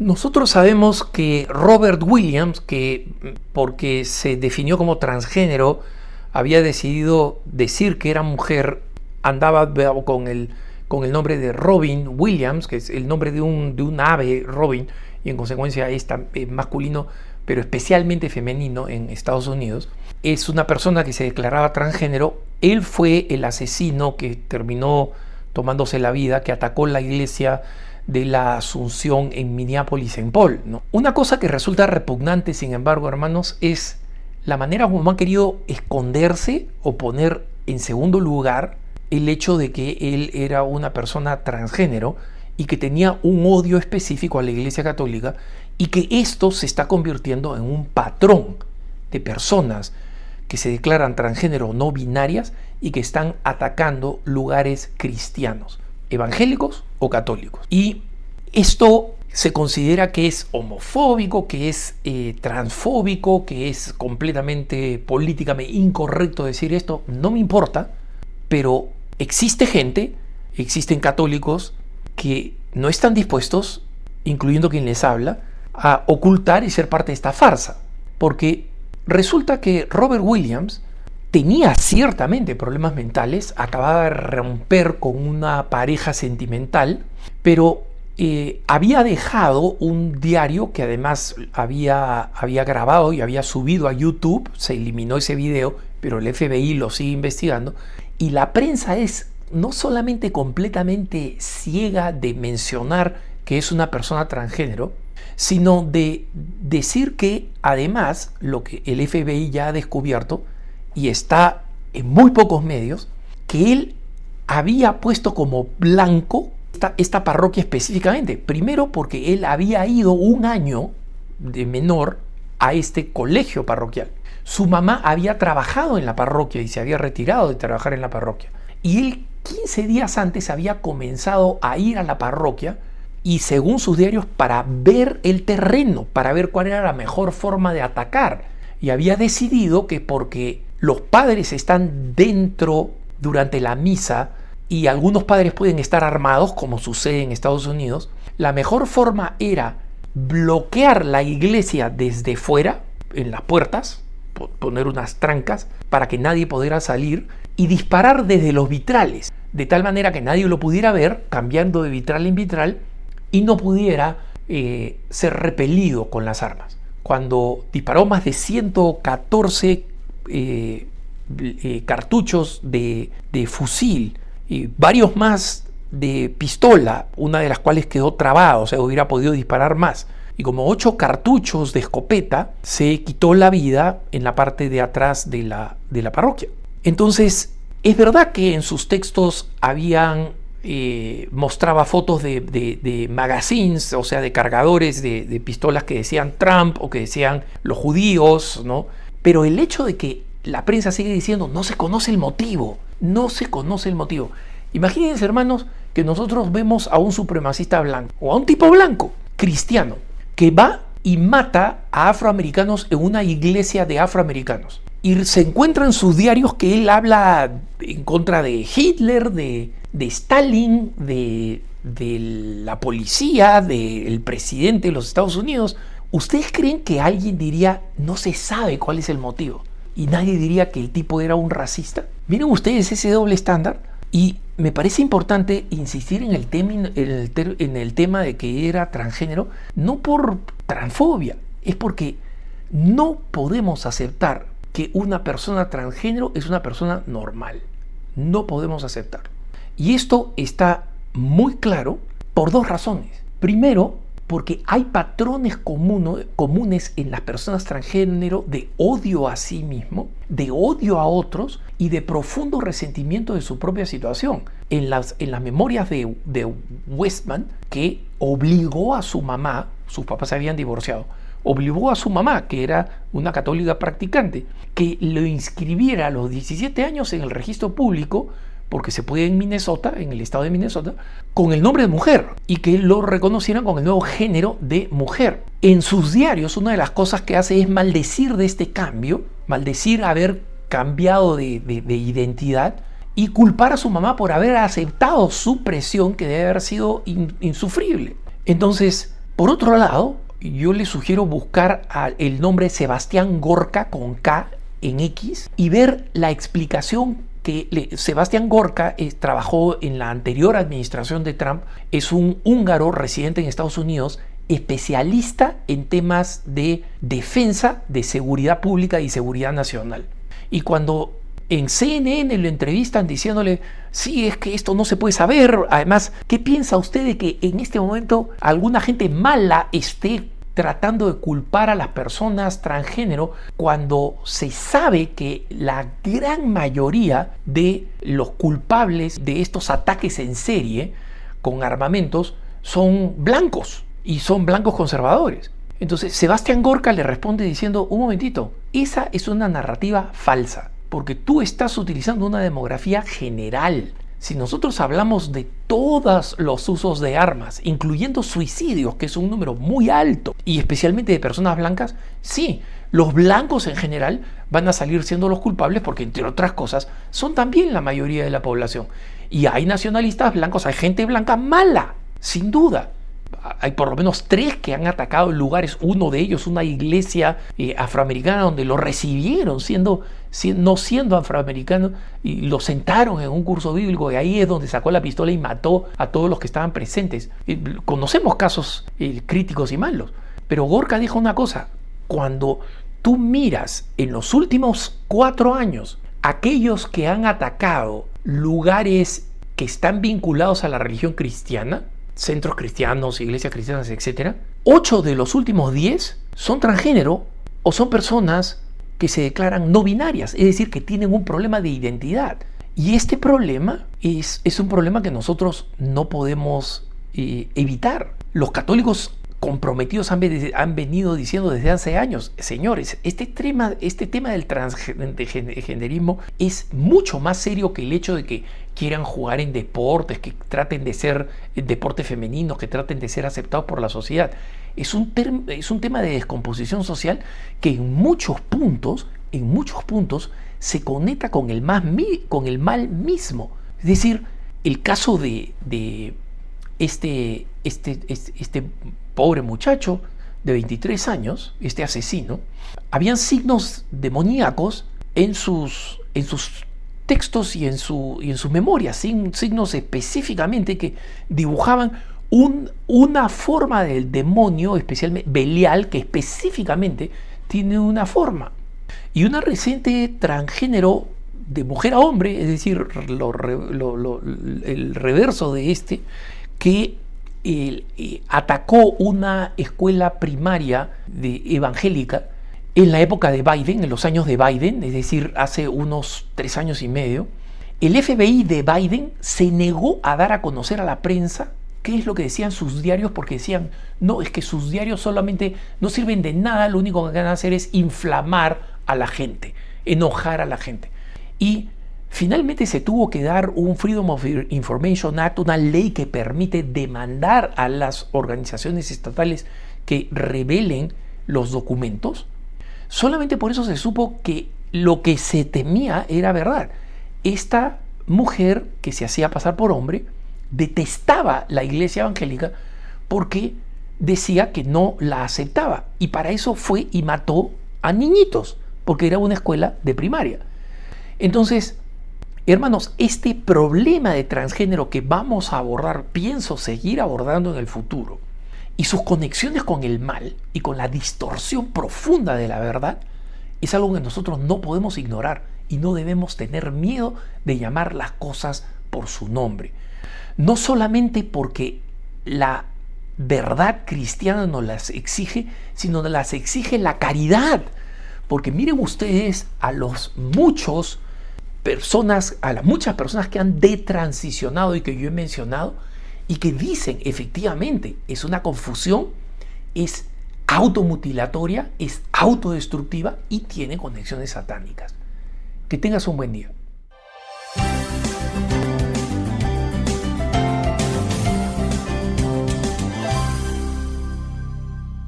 Nosotros sabemos que Robert Williams, que porque se definió como transgénero, había decidido decir que era mujer, andaba con el nombre de Robin Williams, que es el nombre de un ave, Robin, y en consecuencia es masculino, pero especialmente femenino en Estados Unidos. Es una persona que se declaraba transgénero. Él fue el asesino que terminó tomándose la vida, que atacó la iglesia de la Asunción en Minneapolis, Saint Paul, ¿no? Una cosa que resulta repugnante, sin embargo, hermanos, es la manera como han querido esconderse o poner en segundo lugar el hecho de que él era una persona transgénero y que tenía un odio específico a la Iglesia Católica, y que esto se está convirtiendo en un patrón de personas que se declaran transgénero no binarias y que están atacando lugares cristianos, evangélicos o católicos. Y esto se considera que es homofóbico, que es transfóbico, que es completamente políticamente incorrecto decir esto. No me importa, pero existe gente, existen católicos que no están dispuestos, incluyendo quien les habla, a ocultar y ser parte de esta farsa. Porque resulta que Robert Williams tenía ciertamente problemas mentales, acababa de romper con una pareja sentimental, pero había dejado un diario que además había grabado y había subido a YouTube. Se eliminó ese video, pero el FBI lo sigue investigando, y la prensa es no solamente completamente ciega de mencionar que es una persona transgénero, sino de decir que además lo que el FBI ya ha descubierto, y está en muy pocos medios, que él había puesto como blanco esta parroquia específicamente. Primero porque él había ido un año de menor a este colegio parroquial. Su mamá había trabajado en la parroquia y se había retirado de trabajar en la parroquia. Y él 15 días antes había comenzado a ir a la parroquia, y según sus diarios, para ver el terreno, para ver cuál era la mejor forma de atacar. Y había decidido que porque los padres están dentro durante la misa y algunos padres pueden estar armados, como sucede en Estados Unidos, la mejor forma era bloquear la iglesia desde fuera, en las puertas, poner unas trancas para que nadie pudiera salir, y disparar desde los vitrales, de tal manera que nadie lo pudiera ver, cambiando de vitral en vitral, y no pudiera ser repelido con las armas. Cuando disparó más de 114 cartuchos de fusil y varios más de pistola, una de las cuales quedó trabada, o sea, hubiera podido disparar más, y como 8 cartuchos de escopeta, se quitó la vida en la parte de atrás de la parroquia. Entonces, es verdad que en sus textos mostraba fotos de magazines, o sea, de cargadores de pistolas que decían Trump o que decían los judíos, ¿no? Pero el hecho de que la prensa sigue diciendo no se conoce el motivo, no se conoce el motivo. Imagínense, hermanos, que nosotros vemos a un supremacista blanco o a un tipo blanco, cristiano, que va y mata a afroamericanos en una iglesia de afroamericanos. Y se encuentra en sus diarios que él habla en contra de Hitler, de Stalin, de la policía, del presidente de los Estados Unidos. ¿Ustedes creen que alguien diría no se sabe cuál es el motivo? Y nadie diría que el tipo era un racista. Miren ustedes ese doble estándar. Y me parece importante insistir en el tema de que era transgénero, no por transfobia, es porque no podemos aceptar que una persona transgénero es una persona normal. No podemos aceptarlo. Y esto está muy claro por 2 razones. Primero, porque hay patrones comunes en las personas transgénero de odio a sí mismo, de odio a otros y de profundo resentimiento de su propia situación. En las memorias de Westman, que obligó a su mamá, sus papás se habían divorciado, obligó a su mamá, que era una católica practicante, que lo inscribiera a los 17 años en el registro público, porque se puede en Minnesota, en el estado de Minnesota, con el nombre de mujer, y que lo reconocieran con el nuevo género de mujer. En sus diarios, una de las cosas que hace es maldecir de este cambio, maldecir haber cambiado de identidad, y culpar a su mamá por haber aceptado su presión, que debe haber sido insufrible. Entonces, Por otro lado, yo les sugiero buscar el nombre Sebastián Gorka con K en X y ver la explicación que Sebastián Gorka trabajó en la anterior administración de Trump. Es un húngaro residente en Estados Unidos, especialista en temas de defensa, de seguridad pública y seguridad nacional. Y cuando en CNN lo entrevistan diciéndole, sí, es que esto no se puede saber. Además, ¿qué piensa usted de que en este momento alguna gente mala esté tratando de culpar a las personas transgénero cuando se sabe que la gran mayoría de los culpables de estos ataques en serie con armamentos son blancos y son blancos conservadores? Entonces Sebastián Gorka le responde diciendo, un momentito, esa es una narrativa falsa, porque tú estás utilizando una demografía general. Si nosotros hablamos de todos los usos de armas, incluyendo suicidios, que es un número muy alto, y especialmente de personas blancas, sí, los blancos en general van a salir siendo los culpables porque, entre otras cosas, son también la mayoría de la población. Y hay nacionalistas blancos, hay gente blanca mala, sin duda. Hay por lo menos 3 que han atacado lugares, uno de ellos una iglesia afroamericana donde lo recibieron no siendo afroamericano y lo sentaron en un curso bíblico, y ahí es donde sacó la pistola y mató a todos los que estaban presentes. Conocemos casos críticos y malos, pero Gorka dijo una cosa: cuando tú miras en los últimos 4 años aquellos que han atacado lugares que están vinculados a la religión cristiana, centros cristianos, iglesias cristianas, etc., 8 de los últimos 10 son transgénero o son personas que se declaran no binarias, es decir, que tienen un problema de identidad. Y este problema es un problema que nosotros no podemos evitar. Los católicos comprometidos han venido diciendo desde hace años, señores, este tema del transgenerismo es mucho más serio que el hecho de que quieran jugar en deportes, que traten de ser deportes femeninos, que traten de ser aceptados por la sociedad. Es un tema de descomposición social que en muchos puntos se conecta con el mal mismo. Es decir, el caso de este pobre muchacho de 23 años, este asesino, habían signos demoníacos en sus textos y en sus memorias, signos específicamente que dibujaban una forma del demonio, especialmente Belial, que específicamente tiene una forma. Y una reciente transgénero de mujer a hombre, es decir, el reverso de que atacó una escuela primaria evangélica en la época de Biden, en los años de Biden, es decir, hace unos 3 años y medio. El FBI de Biden se negó a dar a conocer a la prensa qué es lo que decían sus diarios, porque decían, no, es que sus diarios solamente no sirven de nada, lo único que van a hacer es inflamar a la gente, enojar a la gente. Y finalmente se tuvo que dar un Freedom of Information Act, una ley que permite demandar a las organizaciones estatales que revelen los documentos. Solamente por eso se supo que lo que se temía era verdad. Esta mujer que se hacía pasar por hombre detestaba la iglesia evangélica porque decía que no la aceptaba, y para eso fue y mató a niñitos, porque era una escuela de primaria. Entonces, hermanos, este problema de transgénero que vamos a abordar, pienso seguir abordando en el futuro, y sus conexiones con el mal y con la distorsión profunda de la verdad, es algo que nosotros no podemos ignorar y no debemos tener miedo de llamar las cosas por su nombre. No solamente porque la verdad cristiana nos las exige, sino nos las exige la caridad. Porque miren ustedes a las muchas personas que han detransicionado y que yo he mencionado, y que dicen efectivamente es una confusión, es automutilatoria, es autodestructiva y tiene conexiones satánicas. Que tengas un buen día.